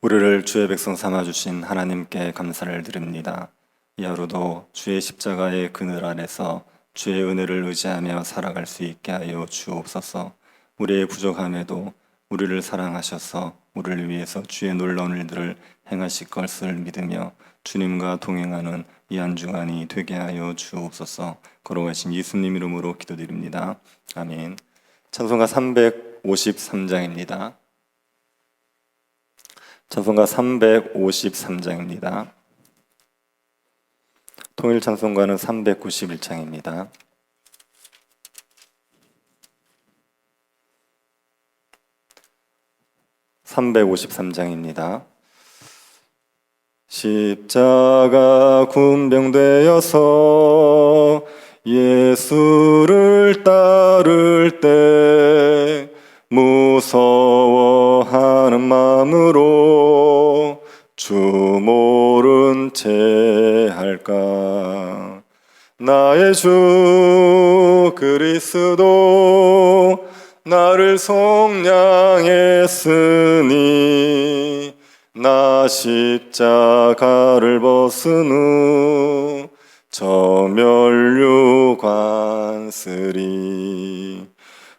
우리를 주의 백성 삼아주신 하나님께 감사를 드립니다. 이 하루도 주의 십자가의 그늘 안에서 주의 은혜를 의지하며 살아갈 수 있게 하여 주옵소서. 우리의 부족함에도 우리를 사랑하셔서 우리를 위해서 주의 놀라운 일들을 행하실 것을 믿으며 주님과 동행하는 이 한 주간이 되게 하여 주옵소서. 걸어가신 예수님 이름으로 기도드립니다. 아멘. 찬송가 353장입니다. 찬송가 353장입니다. 통일 찬송가는 391장입니다. (353장입니다) 십자가 군병되어서 예수를 따를 때 무서워하는 마음으로 주 모른 채 할까. 나의 주 그리스도 나를 속량했으니 나 십자가를 벗은 후 저 멸류관 쓰리.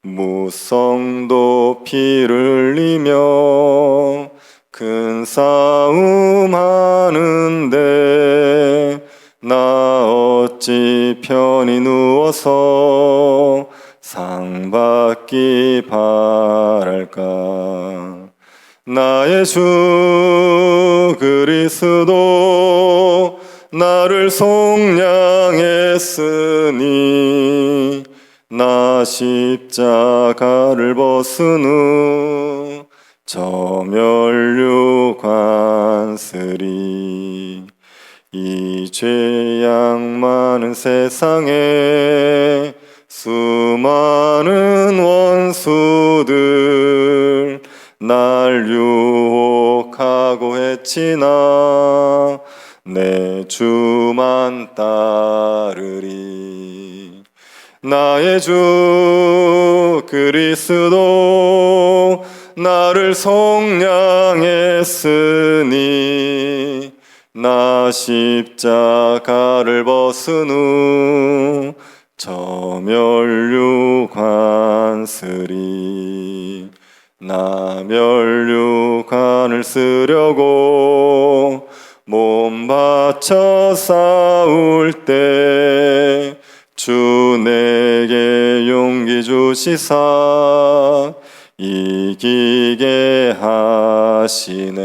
무성도 피를 흘리며 큰 싸움 하는데 나 어찌 편히 누워서 상 받기 바랄까. 나의 주 그리스도 나를 속량했으니 나 십자가를 벗은 후 저 멸류관 쓰리. 이 죄악 많은 세상에 수많은 원수들 날 유혹하고 했지나 내 주만 따르리. 나의 주 그리스도 나를 속량했으니 나 십자가를 벗은 후 저 멸류관 쓰리. 나 멸류관을 쓰려고 몸 바쳐 싸울 때 주 내게 용기 주시사 이기게 하시네.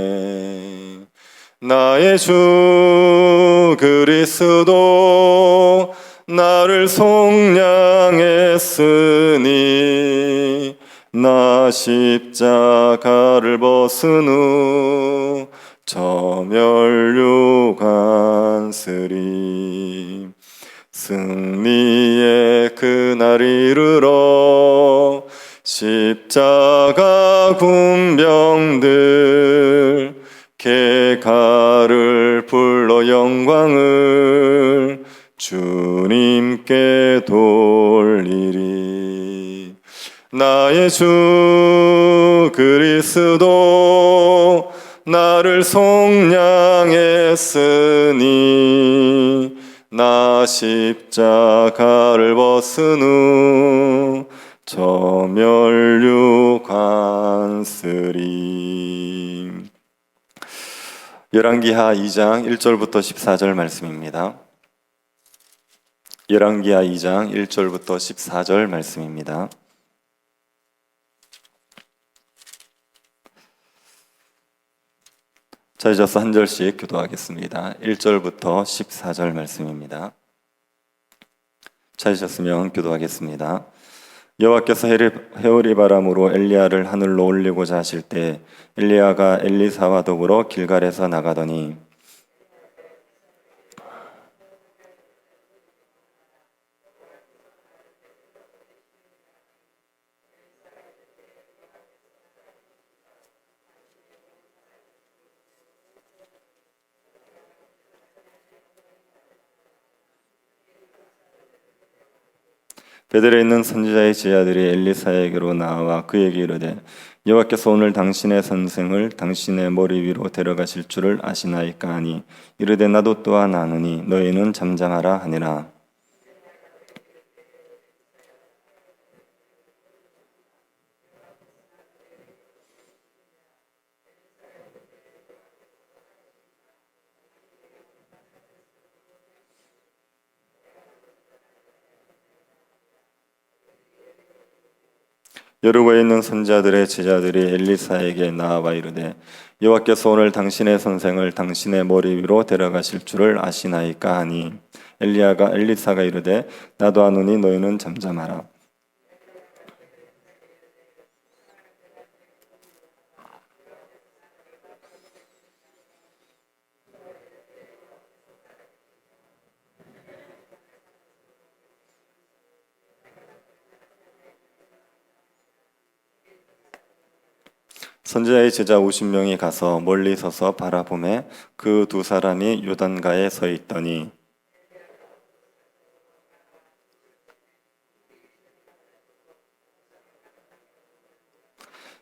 나의 주 그리스도 나를 속량했으니 나 십자가를 벗은 후 저 멸류관 쓰리. 승리의 그날 이르러 십자가 군병들 개가를 불러 영광을 주님께 돌리리. 나의 주 그리스도 나를 속량했으니 나 십자가를 벗은 후 저 멸류관 쓰리. 열왕기하 2장 1절부터 14절 말씀입니다. 열왕기하 2장 1절부터 14절 말씀입니다. 찾으셔서 한 절씩 교도하겠습니다. 1절부터 14절 말씀입니다. 찾으셨으면 교도하겠습니다. 여호와께서 해오리 바람으로 엘리야를 하늘로 올리고자 하실 때 엘리야가 엘리사와 더불어 길갈에서 나가더니 베델에 있는 선지자의 제자들이 엘리사에게로 나와 그에게 이르되 여호와께서 오늘 당신의 선생을 당신의 머리 위로 데려가실 줄을 아시나이까 하니 이르되 나도 또한 아느니 너희는 잠잠하라 하니라. 여리고에 있는 선지자들의 제자들이 엘리사에게 나아와 이르되 여호와께서 오늘 당신의 선생을 당신의 머리 위로 데려가실 줄을 아시나이까 하니 엘리사가 이르되 나도 아노니 너희는 잠잠하라. 선지자의 제자 50명이 가서 멀리 서서 바라보매 그 두 사람이 요단가에 서 있더니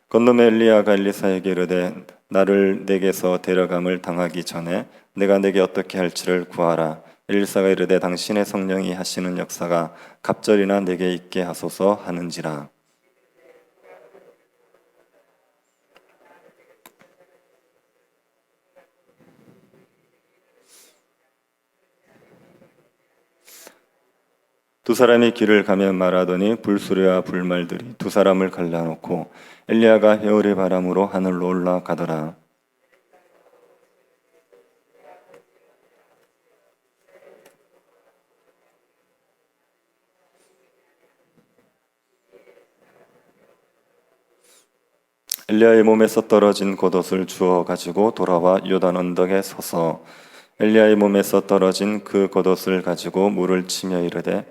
건너매 엘리야가 엘리사에게 이르되 나를 내게서 데려감을 당하기 전에 내가 내게 어떻게 할지를 구하라. 엘리사가 이르되 당신의 성령이 하시는 역사가 갑절이나 내게 있게 하소서 하는지라. 두 사람이 길을 가며 말하더니 불수레와 불말들이 두 사람을 갈라놓고 엘리야가 회오리 바람으로 하늘로 올라가더라. 엘리야의 몸에서 떨어진 겉옷을 주워 가지고 돌아와 요단 언덕에 서서 엘리야의 몸에서 떨어진 그 겉옷을 가지고 물을 치며 이르되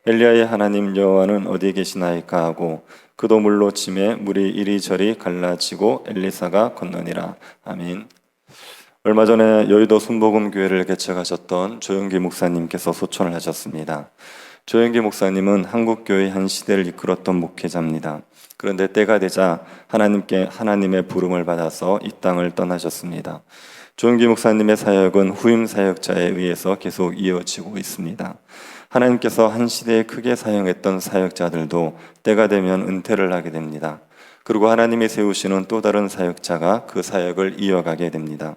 엘리야의 하나님 여호와는 어디 계시나이까 하고 그도 물로 치매 물이 이리저리 갈라지고 엘리사가 건너니라. 아멘. 얼마 전에 여의도 순복음 교회를 개척하셨던 조영기 목사님께서 소천을 하셨습니다. 조영기 목사님은 한국 교회의 한 시대를 이끌었던 목회자입니다. 그런데 때가 되자 하나님의 부름을 받아서 이 땅을 떠나셨습니다. 조영기 목사님의 사역은 후임 사역자에 의해서 계속 이어지고 있습니다. 하나님께서 한 시대에 크게 사용했던 사역자들도 때가 되면 은퇴를 하게 됩니다. 그리고 하나님이 세우시는 또 다른 사역자가 그 사역을 이어가게 됩니다.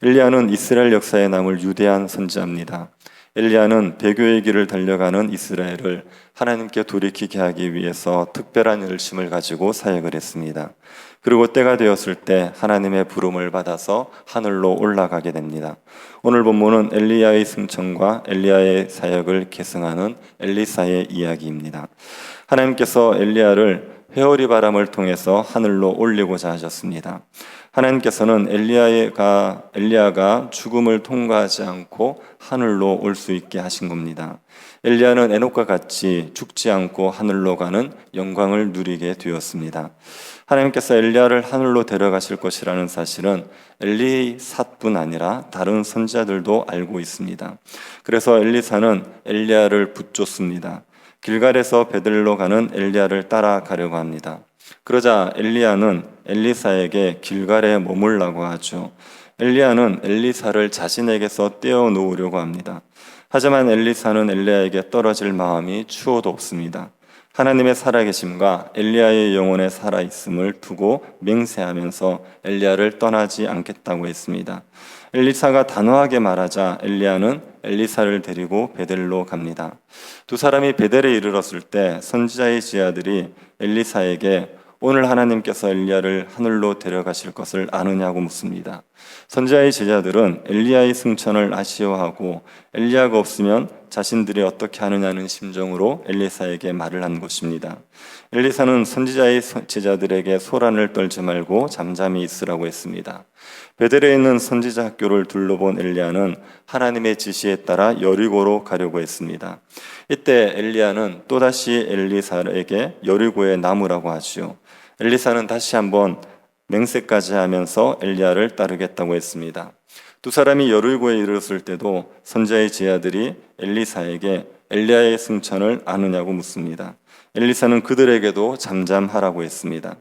엘리야는 이스라엘 역사에 남을 유대한 선지자입니다. 엘리야는 배교의 길을 달려가는 이스라엘을 하나님께 돌이키게 하기 위해서 특별한 열심을 가지고 사역을 했습니다. 그리고 때가 되었을 때 하나님의 부름을 받아서 하늘로 올라가게 됩니다. 오늘 본문은 엘리야의 승천과 엘리야의 사역을 계승하는 엘리사의 이야기입니다. 하나님께서 엘리야를 회오리 바람을 통해서 하늘로 올리고자 하셨습니다. 하나님께서는 엘리야가 죽음을 통과하지 않고 하늘로 올 수 있게 하신 겁니다. 엘리야는 에녹과 같이 죽지 않고 하늘로 가는 영광을 누리게 되었습니다. 하나님께서 엘리야를 하늘로 데려가실 것이라는 사실은 엘리사뿐 아니라 다른 선지자들도 알고 있습니다. 그래서 엘리사는 엘리야를 붙잡습니다. 길갈에서 베들로 가는 엘리야를 따라가려고 합니다. 그러자 엘리야는 엘리사에게 길갈에 머물라고 하죠. 엘리야는 엘리사를 자신에게서 떼어놓으려고 합니다. 하지만 엘리사는 엘리야에게 떨어질 마음이 추호도 없습니다. 하나님의 살아계심과 엘리야의 영혼의 살아있음을 두고 맹세하면서 엘리야를 떠나지 않겠다고 했습니다. 엘리사가 단호하게 말하자 엘리야는 엘리사를 데리고 베델로 갑니다. 두 사람이 베델에 이르렀을 때 선지자의 제자들이 엘리사에게 오늘 하나님께서 엘리야를 하늘로 데려가실 것을 아느냐고 묻습니다. 선지자의 제자들은 엘리야의 승천을 아쉬워하고 엘리야가 없으면 자신들이 어떻게 하느냐는 심정으로 엘리사에게 말을 한 것입니다. 엘리사는 선지자의 제자들에게 소란을 떨지 말고 잠잠히 있으라고 했습니다. 베델에 있는 선지자 학교를 둘러본 엘리야는 하나님의 지시에 따라 여리고로 가려고 했습니다. 이때 엘리야는 또다시 엘리사에게 여리고에 남으라고 하지요. 엘리사는 다시 한번 맹세까지 하면서 엘리야를 따르겠다고 했습니다. 두 사람이 여리고에 이르렀을 때도 선지자의 제자들이 엘리사에게 엘리야의 승천을 아느냐고 묻습니다. 엘리사는 그들에게도 잠잠하라고 했습니다.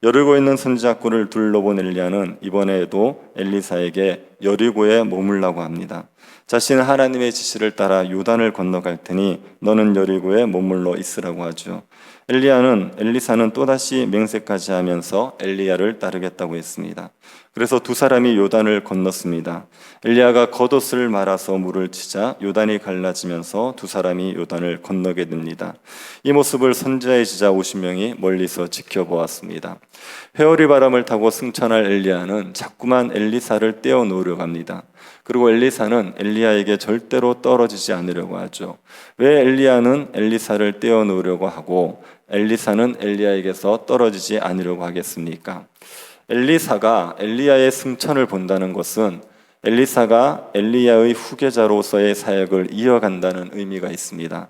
여리고에 있는 선지자굴을 둘러본 엘리야는 이번에도 엘리사에게 여리고에 머물라고 합니다. 자신은 하나님의 지시를 따라 요단을 건너갈 테니 너는 여리고에 머물러 있으라고 하죠. 엘리사는 또다시 맹세까지 하면서 엘리야를 따르겠다고 했습니다. 그래서 두 사람이 요단을 건넜습니다. 엘리야가 겉옷을 말아서 물을 치자 요단이 갈라지면서 두 사람이 요단을 건너게 됩니다. 이 모습을 선지자의 지자 50명이 멀리서 지켜보았습니다. 회오리 바람을 타고 승천할 엘리야는 자꾸만 엘리사를 떼어놓으려고 합니다. 그리고 엘리사는 엘리야에게 절대로 떨어지지 않으려고 하죠. 왜 엘리야는 엘리사를 떼어놓으려고 하고 엘리사는 엘리야에게서 떨어지지 않으려고 하겠습니까? 엘리사가 엘리야의 승천을 본다는 것은 엘리사가 엘리야의 후계자로서의 사역을 이어간다는 의미가 있습니다.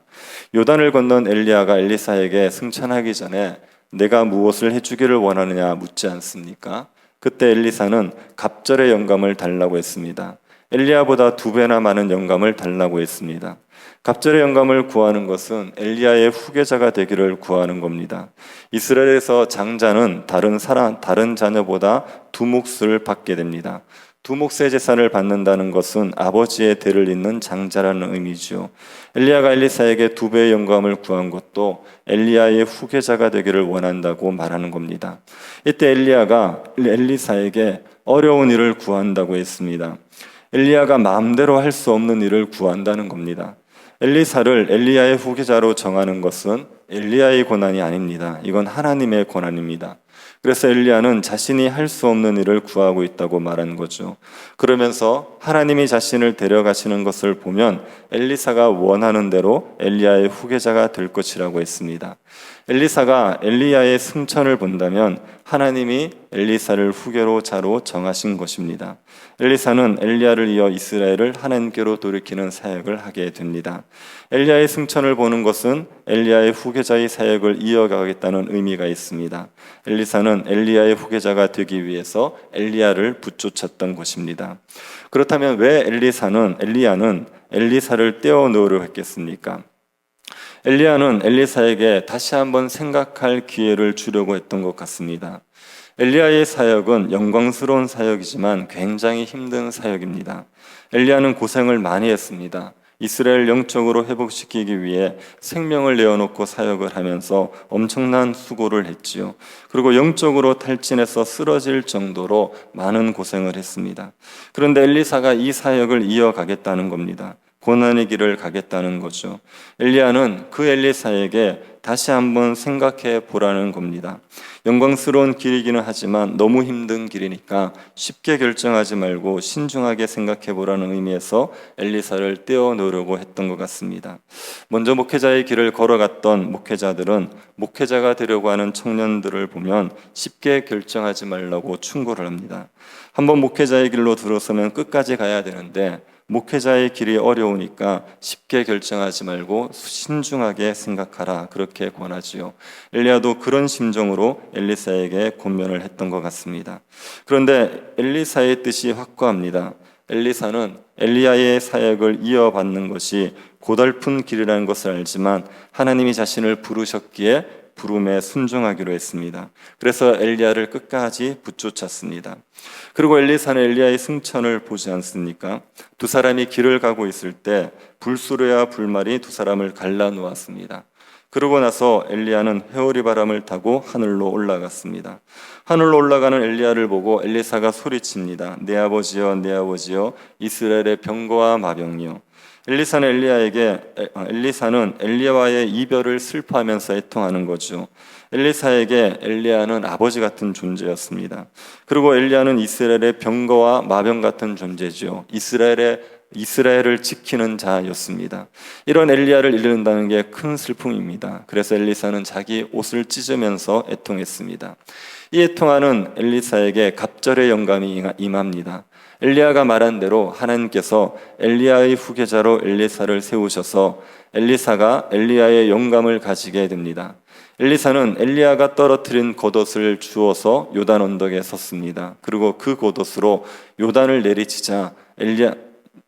요단을 건넌 엘리야가 엘리사에게 승천하기 전에 내가 무엇을 해주기를 원하느냐 묻지 않습니까? 그때 엘리사는 갑절의 영감을 달라고 했습니다. 엘리야보다 2배나 많은 영감을 달라고 했습니다. 갑절의 영감을 구하는 것은 엘리야의 후계자가 되기를 구하는 겁니다. 이스라엘에서 장자는 다른 자녀보다 2몫을 받게 됩니다. 2몫의 재산을 받는다는 것은 아버지의 대를 잇는 장자라는 의미죠. 엘리야가 엘리사에게 2배의 영감을 구한 것도 엘리야의 후계자가 되기를 원한다고 말하는 겁니다. 이때 엘리야가 엘리사에게 어려운 일을 구한다고 했습니다. 엘리야가 마음대로 할 수 없는 일을 구한다는 겁니다. 엘리사를 엘리야의 후계자로 정하는 것은 엘리야의 권한이 아닙니다. 이건 하나님의 권한입니다. 그래서 엘리야는 자신이 할 수 없는 일을 구하고 있다고 말한 거죠. 그러면서 하나님이 자신을 데려가시는 것을 보면 엘리사가 원하는 대로 엘리야의 후계자가 될 것이라고 했습니다. 엘리사가 엘리야의 승천을 본다면 하나님이 엘리사를 후계자로 정하신 것입니다. 엘리사는 엘리야를 이어 이스라엘을 하나님께로 돌이키는 사역을 하게 됩니다. 엘리야의 승천을 보는 것은 엘리야의 후계자의 사역을 이어가겠다는 의미가 있습니다. 엘리사는 엘리야의 후계자가 되기 위해서 엘리야를 붙쫓았던 것입니다. 그렇다면 왜 엘리야는 엘리사를 떼어놓으려 했겠습니까? 엘리야는 엘리사에게 다시 한번 생각할 기회를 주려고 했던 것 같습니다. 엘리야의 사역은 영광스러운 사역이지만 굉장히 힘든 사역입니다. 엘리야는 고생을 많이 했습니다. 이스라엘 영적으로 회복시키기 위해 생명을 내어놓고 사역을 하면서 엄청난 수고를 했지요. 그리고 영적으로 탈진해서 쓰러질 정도로 많은 고생을 했습니다. 그런데 엘리사가 이 사역을 이어가겠다는 겁니다. 고난의 길을 가겠다는 거죠. 엘리야는 그 엘리사에게 다시 한번 생각해 보라는 겁니다. 영광스러운 길이기는 하지만 너무 힘든 길이니까 쉽게 결정하지 말고 신중하게 생각해 보라는 의미에서 엘리사를 떼어놓으려고 했던 것 같습니다. 먼저 목회자의 길을 걸어갔던 목회자들은 목회자가 되려고 하는 청년들을 보면 쉽게 결정하지 말라고 충고를 합니다. 한번 목회자의 길로 들어서면 끝까지 가야 되는데 목회자의 길이 어려우니까 쉽게 결정하지 말고 신중하게 생각하라, 그렇게 권하지요. 엘리야도 그런 심정으로 엘리사에게 권면을 했던 것 같습니다. 그런데 엘리사의 뜻이 확고합니다. 엘리사는 엘리야의 사역을 이어받는 것이 고달픈 길이라는 것을 알지만 하나님이 자신을 부르셨기에 부름에 순종하기로 했습니다. 그래서 엘리야를 끝까지 붙쫓았습니다. 그리고 엘리사는 엘리야의 승천을 보지 않습니까? 두 사람이 길을 가고 있을 때 불수레와 불말이 두 사람을 갈라놓았습니다. 그러고 나서 엘리야는 회오리 바람을 타고 하늘로 올라갔습니다. 하늘로 올라가는 엘리야를 보고 엘리사가 소리칩니다. 내 아버지여, 내 아버지여, 이스라엘의 병거와 마병이여. 엘리사는 엘리야와의 이별을 슬퍼하면서 애통하는 거죠. 엘리사에게 엘리야는 아버지 같은 존재였습니다. 그리고 엘리야는 이스라엘의 병거와 마병 같은 존재죠. 이스라엘을 지키는 자였습니다. 이런 엘리야를 잃는다는 게 큰 슬픔입니다. 그래서 엘리사는 자기 옷을 찢으면서 애통했습니다. 이 애통하는 엘리사에게 갑절의 영감이 임합니다. 엘리야가 말한 대로 하나님께서 엘리야의 후계자로 엘리사를 세우셔서 엘리사가 엘리야의 영감을 가지게 됩니다. 엘리사는 엘리야가 떨어뜨린 겉옷을 주워서 요단 언덕에 섰습니다. 그리고 그 겉옷으로 요단을 내리치자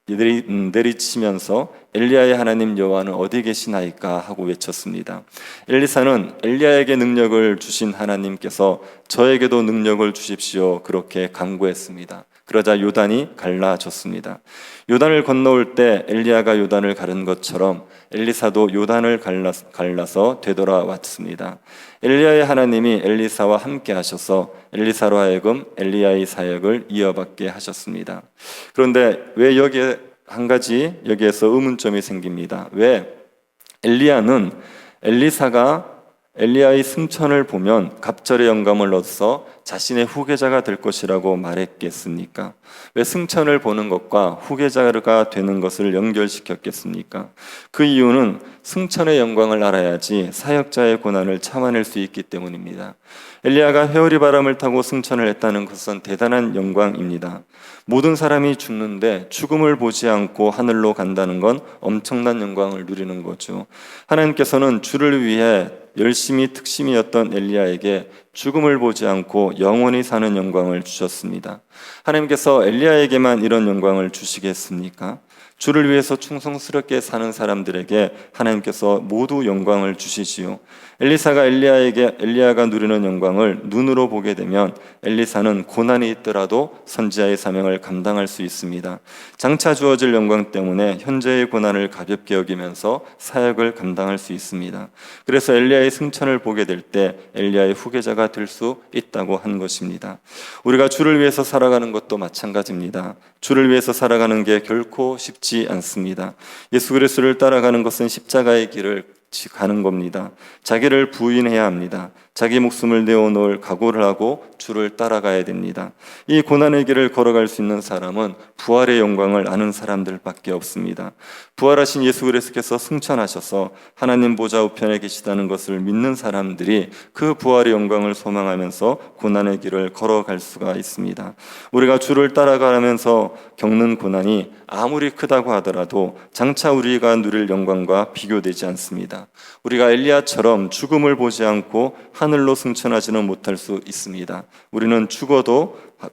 내리치면서 엘리야의 하나님 여호와는 어디 계시나이까 하고 외쳤습니다. 엘리사는 엘리야에게 능력을 주신 하나님께서 저에게도 능력을 주십시오 그렇게 간구했습니다. 그러자 요단이 갈라졌습니다. 요단을 건너올 때 엘리야가 요단을 가른 것처럼 엘리사도 요단을 갈라서 되돌아왔습니다. 엘리야의 하나님이 엘리사와 함께 하셔서 엘리사로 하여금 엘리야의 사역을 이어받게 하셨습니다. 그런데 왜 여기에 한 가지 여기에서 의문점이 생깁니다. 왜 엘리야는 엘리사가 엘리야의 승천을 보면 갑절의 영감을 얻어서 자신의 후계자가 될 것이라고 말했겠습니까? 왜 승천을 보는 것과 후계자가 되는 것을 연결시켰겠습니까? 그 이유는 승천의 영광을 알아야지 사역자의 고난을 참아낼 수 있기 때문입니다. 엘리야가 회오리 바람을 타고 승천을 했다는 것은 대단한 영광입니다. 모든 사람이 죽는데 죽음을 보지 않고 하늘로 간다는 건 엄청난 영광을 누리는 거죠. 하나님께서는 주를 위해 열심히 특심이었던 엘리야에게 죽음을 보지 않고 영원히 사는 영광을 주셨습니다. 하나님께서 엘리야에게만 이런 영광을 주시겠습니까? 주를 위해서 충성스럽게 사는 사람들에게 하나님께서 모두 영광을 주시지요. 엘리야가 누리는 영광을 눈으로 보게 되면 엘리사는 고난이 있더라도 선지자의 사명을 감당할 수 있습니다. 장차 주어질 영광 때문에 현재의 고난을 가볍게 여기면서 사역을 감당할 수 있습니다. 그래서 엘리야의 승천을 보게 될 때 엘리야의 후계자가 될 수 있다고 한 것입니다. 우리가 주를 위해서 살아가는 것도 마찬가지입니다. 주를 위해서 살아가는 게 결코 쉽지 않습니다. 예수 그리스도를 따라가는 것은 십자가의 길을 가는 겁니다. 자기를 부인해야 합니다. 자기 목숨을 내어놓을 각오를 하고 주를 따라가야 됩니다. 이 고난의 길을 걸어갈 수 있는 사람은 부활의 영광을 아는 사람들밖에 없습니다. 부활하신 예수 그리스도께서 승천하셔서 하나님 보좌 우편에 계시다는 것을 믿는 사람들이 그 부활의 영광을 소망하면서 고난의 길을 걸어갈 수가 있습니다. 우리가 주를 따라가면서 겪는 고난이 아무리 크다고 하더라도 장차 우리가 누릴 영광과 비교되지 않습니다. 우리가 엘리야처럼 죽음을 보지 않고 하늘로 승천하지는 못할 수 있습니다.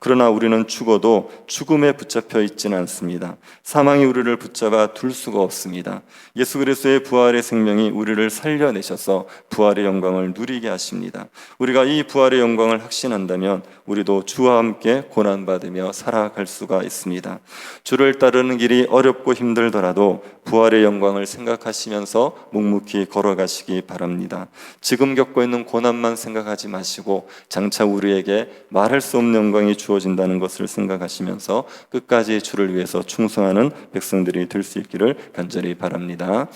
그러나 우리는 죽어도 죽음에 붙잡혀 있지는 않습니다. 사망이 우리를 붙잡아 둘 수가 없습니다. 예수 그리스도의 부활의 생명이 우리를 살려내셔서 부활의 영광을 누리게 하십니다. 우리가 이 부활의 영광을 확신한다면 우리도 주와 함께 고난받으며 살아갈 수가 있습니다. 주를 따르는 길이 어렵고 힘들더라도 부활의 영광을 생각하시면서 묵묵히 걸어가시기 바랍니다. 지금 겪고 있는 고난만 생각하지 마시고 장차 우리에게 말할 수 없는 영광이 주어진다는 것을 생각하시면서 끝까지 주를 위해서 충성하는 백성들이 될 수 있기를 간절히 바랍니다.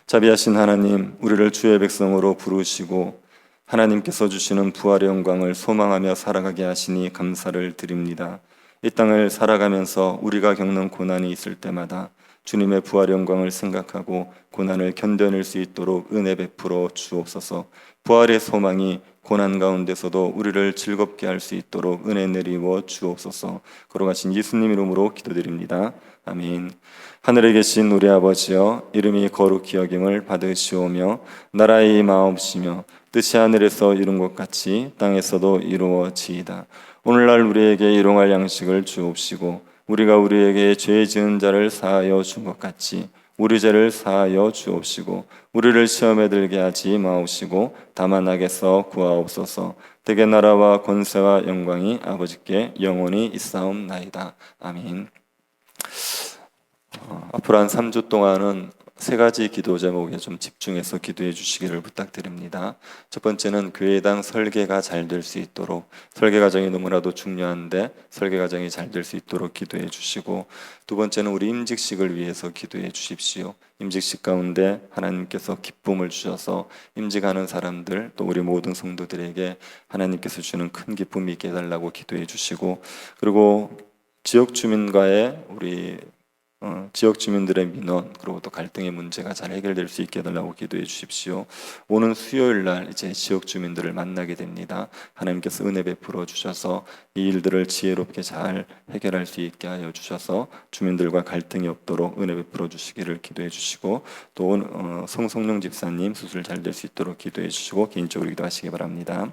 자비하신 하나님, 우리를 주의 백성으로 부르시고 하나님께서 주시는 부활의 영광을 소망하며 살아가게 하시니 감사를 드립니다. 이 땅을 살아가면서 우리가 겪는 고난이 있을 때마다 주님의 부활의 영광을 생각하고 고난을 견뎌낼 수 있도록 은혜 베풀어 주옵소서. 부활의 소망이 고난 가운데서도 우리를 즐겁게 할 수 있도록 은혜 내리워 주옵소서. 걸어가신 예수님 이름으로 기도드립니다. 아멘. 하늘에 계신 우리 아버지여, 이름이 거룩히 여김을 받으시오며 나라의 임하옵시며 뜻이 하늘에서 이룬 것 같이 땅에서도 이루어지이다. 오늘날 우리에게 일용할 양식을 주옵시고 우리가 우리에게 죄 지은 자를 사하여 준 것 같이 우리 죄를 사하여 주옵시고 우리를 시험에 들게 하지 마옵시고 다만 악에서 구하옵소서. 대개 나라와 권세와 영광이 아버지께 영원히 있사옵나이다. 아멘. 앞으로 한 3주 동안은 세 가지 기도 제목에 좀 집중해서 기도해 주시기를 부탁드립니다. 첫 번째는 교회당 설계가 잘 될 수 있도록, 설계 과정이 너무나도 중요한데 설계 과정이 잘 될 수 있도록 기도해 주시고, 두 번째는 우리 임직식을 위해서 기도해 주십시오. 임직식 가운데 하나님께서 기쁨을 주셔서 임직하는 사람들, 또 우리 모든 성도들에게 하나님께서 주는 큰 기쁨이 있게 해달라고 기도해 주시고, 그리고 지역 주민과의 지역 주민들의 민원, 그리고 또 갈등의 문제가 잘 해결될 수 있게 해달라고 기도해 주십시오. 오는 수요일 날 이제 지역 주민들을 만나게 됩니다. 하나님께서 은혜 베풀어 주셔서 이 일들을 지혜롭게 잘 해결할 수 있게 하여 주셔서 주민들과 갈등이 없도록 은혜 베풀어 주시기를 기도해 주시고, 또 성성룡 집사님 수술 잘 될 수 있도록 기도해 주시고 개인적으로 기도하시기 바랍니다.